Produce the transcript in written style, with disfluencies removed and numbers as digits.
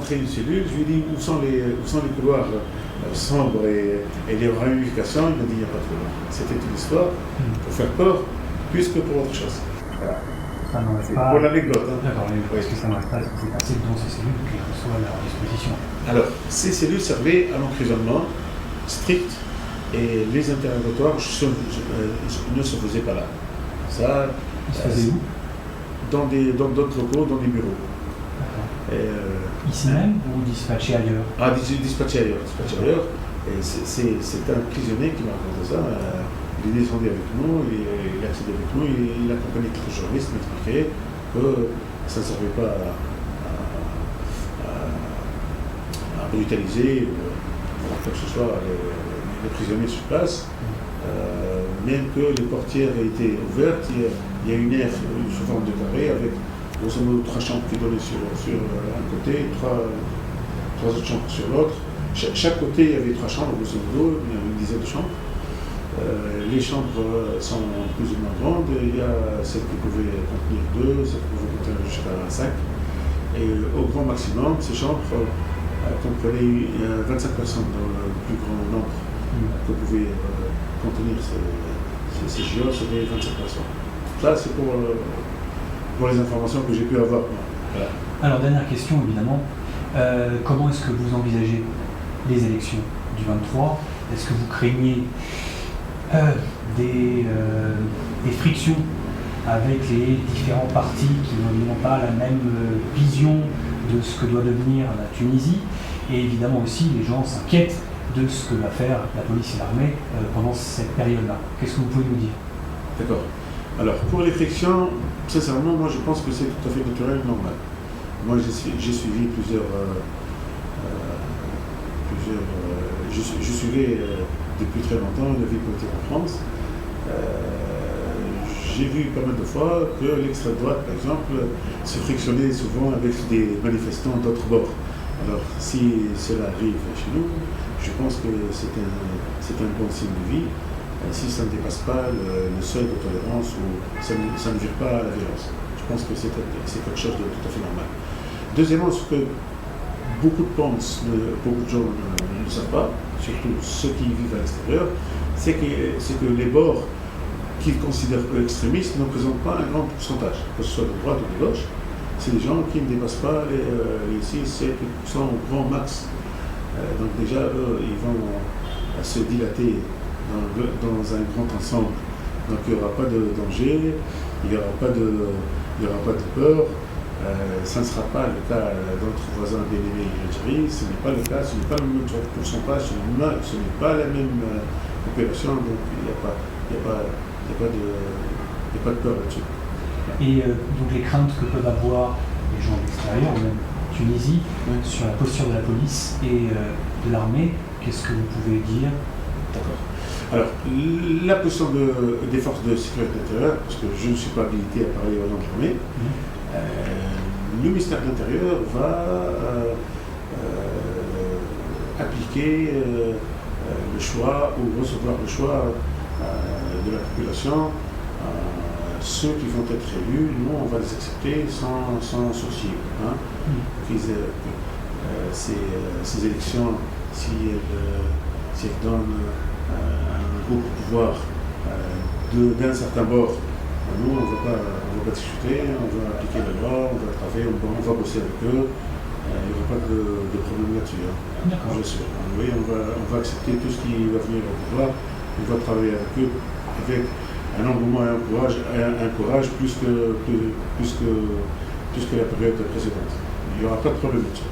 rentrer une cellule, je lui ai dit où sont les couloirs sombres et les ramifications. Il m'a dit il n'y a pas de couloir. C'était une histoire pour faire peur, plus que pour autre chose. Voilà. C'est pas... pour l'anecdote. Hein. D'accord, mais est-ce que ça n'arrête pas de se passer dans ces cellules pour qu'elles reçoivent à leur disposition? Alors, ces cellules servaient à l'emprisonnement strict et les interrogatoires ne se faisaient pas là. Ça, ils se faisaient où? Dans d'autres locaux, dans des bureaux. Ici même ou dispatchés ailleurs? Ah, dispatchés ailleurs. Et c'est un prisonnier qui m'a raconté ça. Il est descendu avec nous, il est accédé avec nous, il accompagnait quelques journalistes, m'expliquait que ça ne servait pas à brutaliser ou quoi que ce soit les prisonniers sur place. Même que les portières étaient ouvertes, il y a une aire sous forme de carré avec grosso modo 3 chambres qui donnaient sur un côté, 3 autres chambres sur l'autre. Chaque côté, il y avait 3 chambres, grosso modo, il y a une dizaine de chambres. Les chambres sont plus ou moins grandes. Il y a celles qui pouvaient contenir 2, celles qui pouvaient contenir jusqu'à 5. Et au grand maximum, ces chambres comprenaient 25 personnes dans le plus grand nombre que pouvaient contenir ces JO, c'était 25 personnes. Ça, c'est pour les informations que j'ai pu avoir. Voilà. Alors, dernière question, évidemment. Comment est-ce que vous envisagez les élections du 23? Est-ce que vous craignez des frictions avec les différents partis qui n'ont pas la même vision de ce que doit devenir la Tunisie? Et évidemment aussi, les gens s'inquiètent de ce que va faire la police et l'armée pendant cette période-là. Qu'est-ce que vous pouvez nous dire? D'accord. Alors, pour les frictions, sincèrement, moi je pense que c'est tout à fait naturel et normal. Moi j'ai suivi je suivais depuis très longtemps la vie politique en France. J'ai vu pas mal de fois que l'extrême droite, par exemple, se frictionnait souvent avec des manifestants d'autres bords. Alors, si cela arrive chez nous, je pense que c'est un bon signe de vie. Si ça ne dépasse pas le seuil de tolérance ou ça ne vire pas à la violence. Je pense que c'est quelque chose de tout à fait normal. Deuxièmement, ce que beaucoup de gens ne savent pas, surtout ceux qui vivent à l'extérieur, c'est que les bords qu'ils considèrent extrémistes ne représentent pas un grand pourcentage, que ce soit de droite ou de gauche. C'est des gens qui ne dépassent pas les 6-7% au grand max. Donc déjà, eux, ils vont se dilater dans un grand ensemble. Donc il n'y aura pas de danger, il n'y aura pas de peur. Ça ne sera pas le cas de notre voisin bien-aimé l'Algérie, ce n'est pas le cas, ce n'est pas le même pourcentage, ce n'est pas la même population, donc il n'y a pas de peur là-dessus. Et donc les craintes que peuvent avoir les gens de l'extérieur, ou même Tunisie, sur la posture de la police et de l'armée, qu'est-ce que vous pouvez dire? D'accord. Alors, la position des forces de sécurité intérieure, parce que je ne suis pas habilité à parler au nom de l'armée, le ministère de l'Intérieur va appliquer le choix ou recevoir le choix de la population. Ceux qui vont être élus, nous, on va les accepter sans sourcil. Hein. Ces élections, si elles donnent un groupe de pouvoir d'un certain bord, nous, on ne va pas discuter, on va appliquer la loi, on va travailler, on va bosser avec eux. Il n'y aura pas de problème là-dessus. Hein. D'accord. Je suis. Oui, on va accepter tout ce qui va venir au pouvoir, on va travailler avec eux avec un engouement et un courage plus que la période précédente. Il n'y aura pas de problème là-dessus.